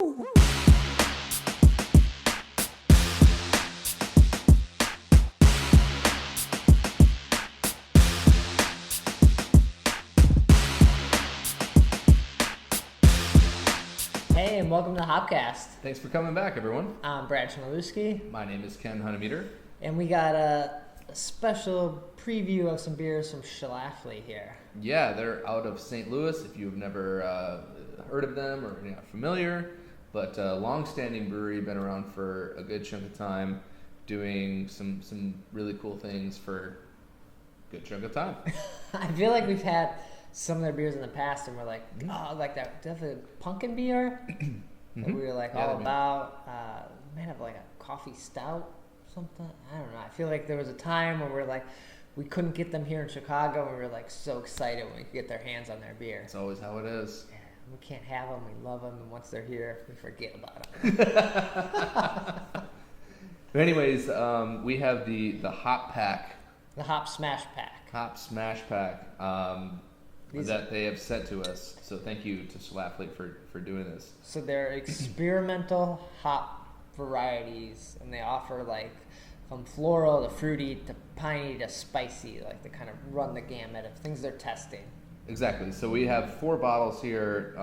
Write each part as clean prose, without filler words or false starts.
Hey, and welcome to the HopCast. Thanks for coming back, everyone. I'm Brad Chmielewski. My name is Ken Hunnemeder. And we got a special preview of some beers from Schlafly here. Yeah, they're out of St. Louis, if you've never heard of them or you're not familiar. But long-standing brewery, been around for a good chunk of time, doing some really cool things for a good chunk of time. I feel like we've had some of their beers in the past, and we're like, oh, like that definitely pumpkin beer that we were like all about. Might have like a coffee stout, something. I don't know. I feel like there was a time when we're like, we couldn't get them here in Chicago, and we were like so excited when we could get their hands on their beer. It's always how it is. Yeah, we can't have them. We love them, and once they're here, we forget about them. But anyways, we have the Hop Pack. The Hop SMaSH Pack. Hop SMaSH Pack. That they have sent to us. So thank you to Schlafly for doing this. So they're experimental hop varieties, and they offer like from floral to fruity to piney to spicy, like they kind of run the gamut of things they're testing. Exactly. So we have 4 bottles here,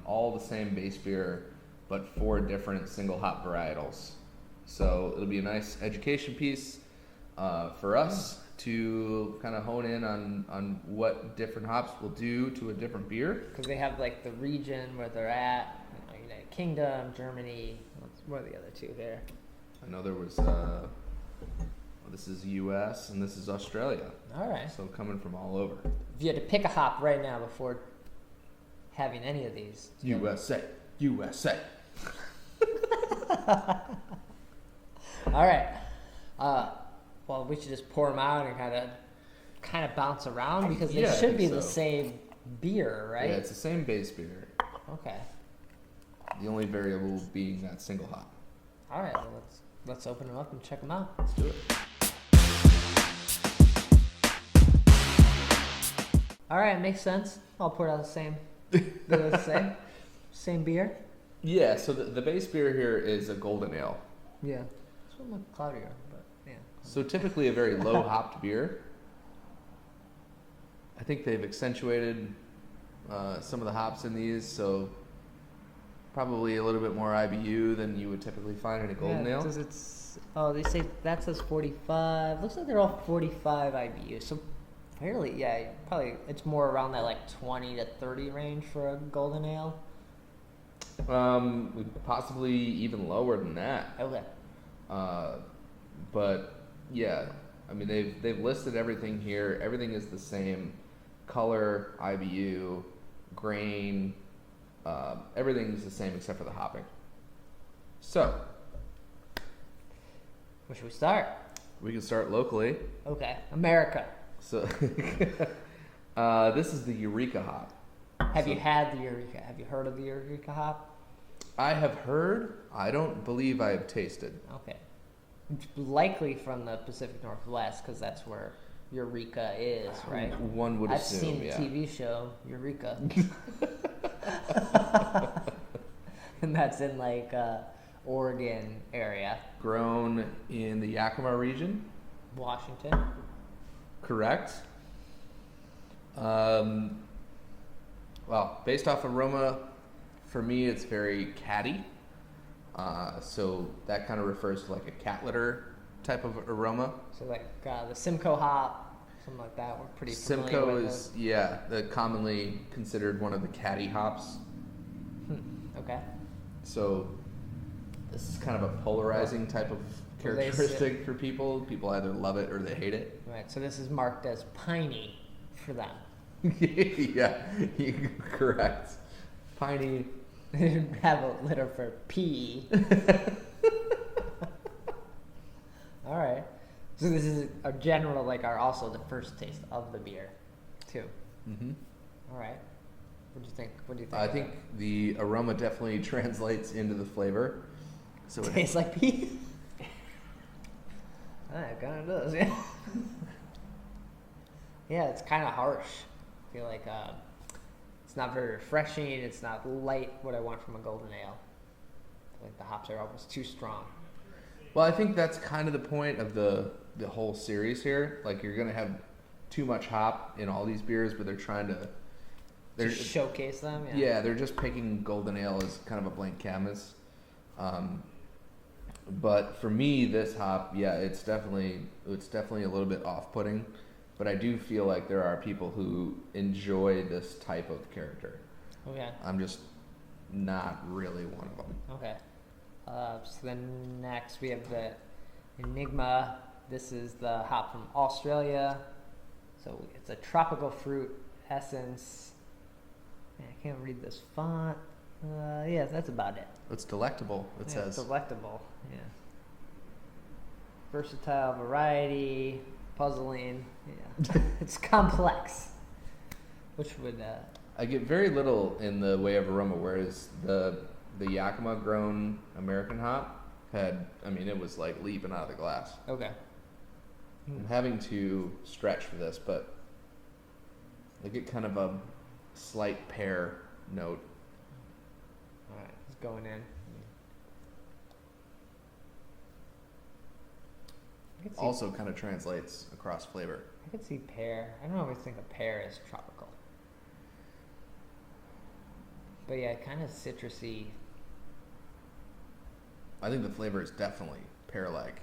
all the same base beer, but 4 different single hop varietals. So it'll be a nice education piece for us to kind of hone in on what different hops will do to a different beer. Because they have like the region where they're at, United Kingdom, Germany. What are the other two here? I know there was, this is US and this is Australia. All right. So coming from all over. If you had to pick a hop right now before having any of these. USA. USA. All right. Well, we should just pour them out and kind of bounce around because they should be the same beer, right? Yeah, it's the same base beer. Okay. The only variable being that single hop. All right, well, let's open them up and check them out. Let's do it. All right, makes sense. I'll pour out the same. Same beer. Yeah. So the base beer here is a golden ale. Yeah. This one looks cloudier, but yeah. So typically a very low hopped beer. I think they've accentuated some of the hops in these, so probably a little bit more IBU than you would typically find in a golden ale. They say that says 45. Looks like they're all 45 IBU. So fairly, probably it's more around that like 20 to 30 range for a golden ale. Possibly even lower than that. Okay. But yeah, I mean they've listed everything here. Everything is the same color, IBU, grain. Everything is the same except for the hopping. So, where should we start? We can start locally. Okay, America. So, this is the Eureka hop. Have you had the Eureka? Have you heard of the Eureka hop? I have heard. I don't believe I have tasted. Okay. It's likely from the Pacific Northwest because that's where Eureka is, right? One would assume, I've seen the TV show, Eureka. And that's in like Oregon area. Grown in the Yakima region. Washington. Correct. Well, based off aroma, for me it's very catty. So that kind of refers to like a cat litter type of aroma. So like the Simcoe hop, something like that. We're pretty familiar Simcoe with is commonly considered one of the catty hops. Okay. So this is kind of a polarizing type of characteristic for people. People either love it or they hate it. Right. So this is marked as piney for them. Yeah, correct. Piney. Have a letter for P. All right. So this is our general, also the first taste of the beer, too. Mm-hmm. All right. What do you think? I think the aroma definitely translates into the flavor. So it tastes like pee. It kind of does, yeah. Yeah, it's kind of harsh. I feel like it's not very refreshing. It's not light. What I want from a golden ale. like the hops are almost too strong. Well, I think that's kind of the point of the whole series here. Like, you're gonna have too much hop in all these beers, but they're trying to showcase them. Yeah, they're just picking golden ale as kind of a blank canvas. But for me, this hop, it's definitely a little bit off-putting. But I do feel like there are people who enjoy this type of character. Okay. I'm just not really one of them. Okay. So then next we have the Enigma. This is the hop from Australia. So it's a tropical fruit essence. Man, I can't read this font. Yeah, that's about it. It's delectable, it says. Delectable, yeah. Versatile variety, puzzling. Yeah. It's complex. Which would... I get very little in the way of aroma, whereas the Yakima grown American hop it was like leaping out of the glass. Okay. I'm having to stretch for this, but I get kind of a slight pear note. Alright, it's going in. Also kind of translates across flavor. I could see pear. I don't always think of pear as tropical. But yeah, kind of citrusy. I think the flavor is definitely pear-like.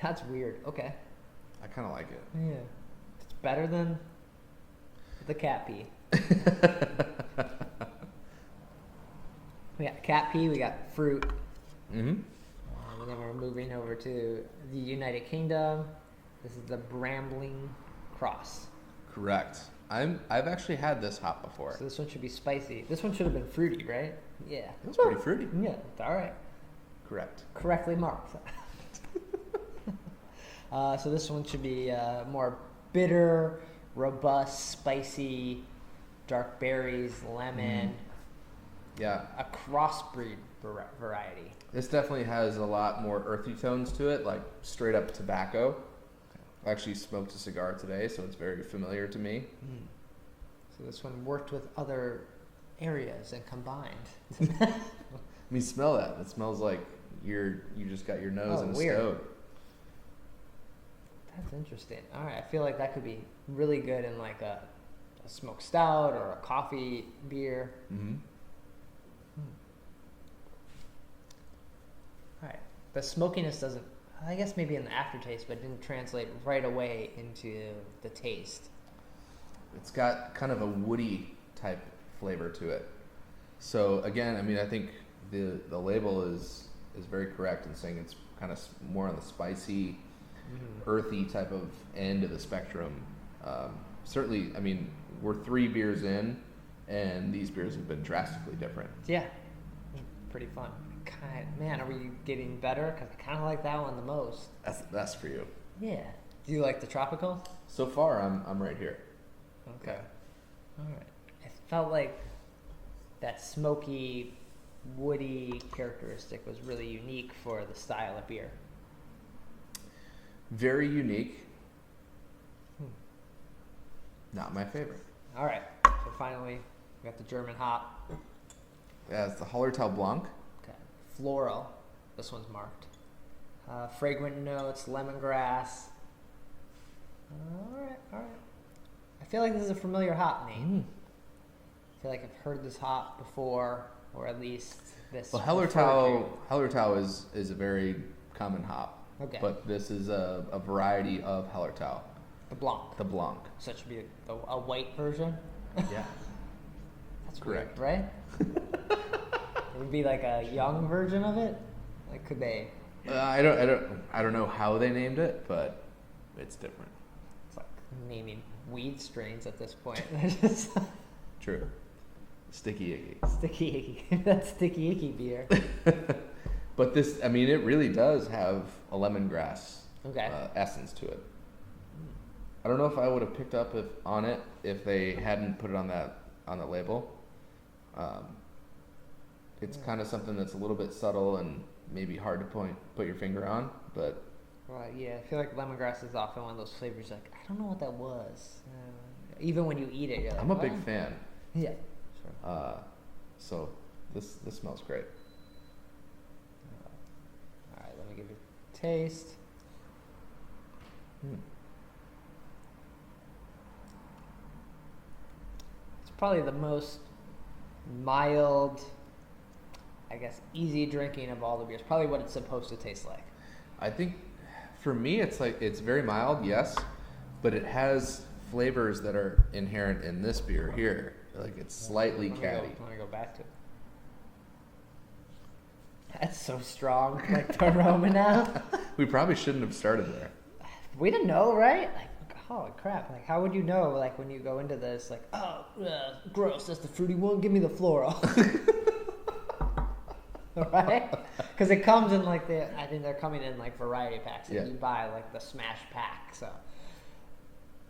That's weird. Okay. I kind of like it. Yeah. It's better than the cat pee. We got cat pee, we got fruit. Mm-hmm. And then we're moving over to the United Kingdom. This is the Bramling Cross. Correct. I've actually had this hop before. So this one should be spicy. This one should have been fruity, right? Yeah. It was pretty fruity. Yeah, it's all right. Correct. Correctly marked. So this one should be more bitter, robust, spicy, dark berries, lemon. Yeah. A crossbreed variety. This definitely has a lot more earthy tones to it, like straight up tobacco. I actually smoked a cigar today, so it's very familiar to me. So this one worked with other areas and combined. I mean, smell that. It smells like you just got your nose in a stove. That's interesting. All right, I feel like that could be really good in like a smoked stout or a coffee beer. Mm-hmm. All right, the smokiness doesn't, I guess maybe in the aftertaste, but didn't translate right away into the taste. It's got kind of a woody type flavor to it. So again, I mean, I think the label is very correct in saying it's kind of more on the spicy, earthy type of end of the spectrum. Certainly, I mean, we're 3 beers in, and these beers have been drastically different. Yeah, pretty fun. Man, are we getting better? Because I kind of like that one the most. That's the best for you. Yeah. Do you like the tropical? So far, I'm right here. Okay. All right. It felt like that smoky, woody characteristic was really unique for the style of beer. Very unique. Not my favorite. All right. So finally, we got the German hop. Yeah, it's the Hallertau Blanc. Okay. Floral. This one's marked. Fragrant notes, lemongrass. All right. I feel like this is a familiar hop name. I feel like I've heard this hop before, or at least this. Well, Hallertau is a very common hop. Okay. But this is a variety of Hallertau. The Blanc. The Blanc. So it should be a white version? Yeah. That's correct. Weird, right? It would be like a young version of it? Like, could they? I don't know how they named it, but it's different. It's like naming weed strains at this point. True. Sticky icky. Sticky icky. That's sticky icky beer. But this, I mean, it really does have a lemongrass essence to it. I don't know if I would have picked up on it if they hadn't put it on the label. It's kind of something that's a little bit subtle and maybe hard to put your finger on, but. Right. Yeah, I feel like lemongrass is often one of those flavors. Like, I don't know what that was. Even when you eat it, you're like, I'm a big fan. Yeah. Sure. So this smells great. All right, let me give you a taste. It's probably the most mild, I guess, easy drinking of all the beers. Probably what it's supposed to taste like. I think for me, it's very mild, yes, but it has flavors that are inherent in this beer here. Like it's slightly catty. Let me go back to it. That's so strong, like the aroma now. We probably shouldn't have started there. We didn't know, right? Like, holy crap! Like, how would you know? Like, when you go into this, like, oh, gross. That's the fruity one. Give me the floral. Right? Because it comes in like I think they're coming in like variety packs, and you buy like the SMaSH pack. So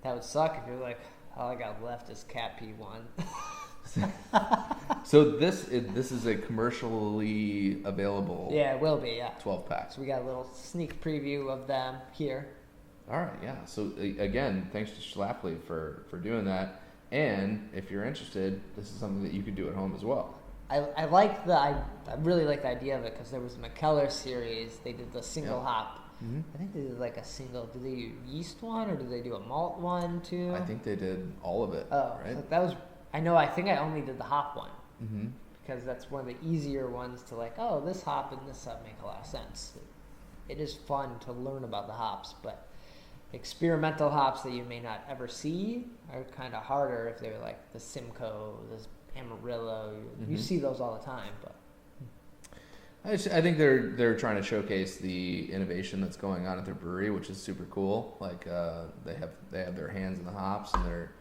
that would suck if you're like, all I got left is cat pee one. So this is a commercially available. Yeah, it will be. Yeah. 12 pack. So we got a little sneak preview of them here. All right. Yeah. So again, thanks to Schlafly for doing that. And if you're interested, this is something that you could do at home as well. I really like the idea of it because there was a McKellar series. They did the single hop. Mm-hmm. I think they did like a single. Did they do yeast one or did they do a malt one too? I think they did all of it. Oh, right. So that was. I think I only did the hop one. Mm-hmm. Because that's one of the easier ones to like. Oh, this hop and this hop make a lot of sense. It is fun to learn about the hops, but experimental hops that you may not ever see are kind of harder if they're like the Simcoe, this Amarillo. You see those all the time, but I think they're trying to showcase the innovation that's going on at their brewery, which is super cool. Like they have their hands in the hops, and they're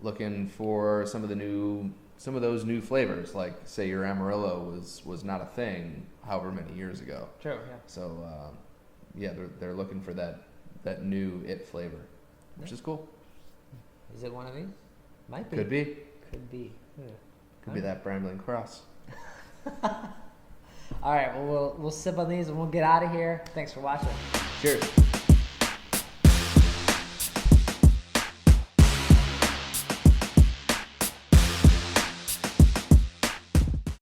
looking for some of those new flavors. Like say your Amarillo was not a thing however many years ago. True. Yeah. So they're looking for that new flavor, which is cool. Is it one of these? Might be. Could be. Could be. Could be that Bramling Cross. All right, well, we'll sip on these and we'll get out of here. Thanks for watching. Cheers.